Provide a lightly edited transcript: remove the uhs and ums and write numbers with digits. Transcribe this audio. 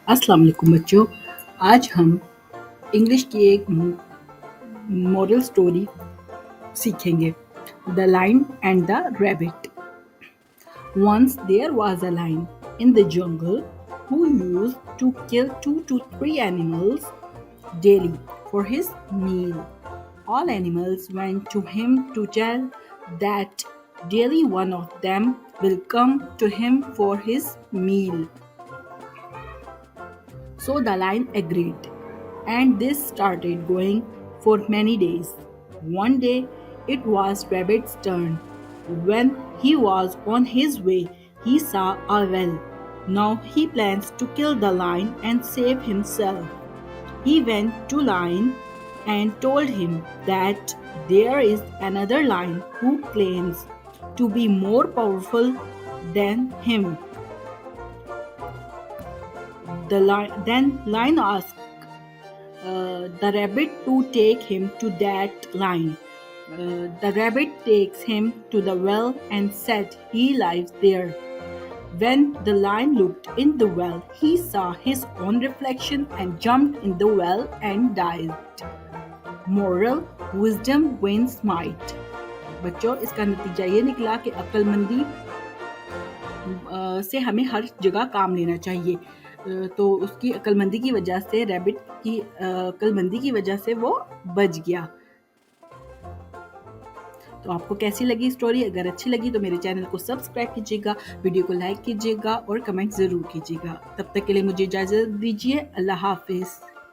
अस्सलाम वालेकुम बच्चों। आज हम इंग्लिश की एक मॉरल स्टोरी सीखेंगे, the lion and the rabbit. Once there was a lion in the jungle who used to kill 2 to 3 animals daily for his meal. All animals went to him to tell that daily one of them will come to him for his meal. So the lion agreed, and this started going for many days. One day it was Rabbit's turn. When he was on his way, he saw a well. Now he plans to kill the lion and save himself. He went to Lion and told him that there is another lion who claims to be more powerful than him. Then Lion asked the rabbit to take him to that lion. The rabbit takes him to the well and said he lives there. When the lion looked in the well, he saw his own reflection and jumped in the well and died. Moral: wisdom wins might. बच्चों, इसका नतीजा ये निकला कि अक्लमंदी से हमें हर जगह काम लेना चाहिए। तो उसकी अक्लमंदी की वजह से, रैबिट की अक्लमंदी की वजह से वो बच गया। तो आपको कैसी लगी स्टोरी? अगर अच्छी लगी तो मेरे चैनल को सब्सक्राइब कीजिएगा, वीडियो को लाइक कीजिएगा और कमेंट ज़रूर कीजिएगा। तब तक के लिए मुझे इजाज़त दीजिए। अल्लाह हाफिज़।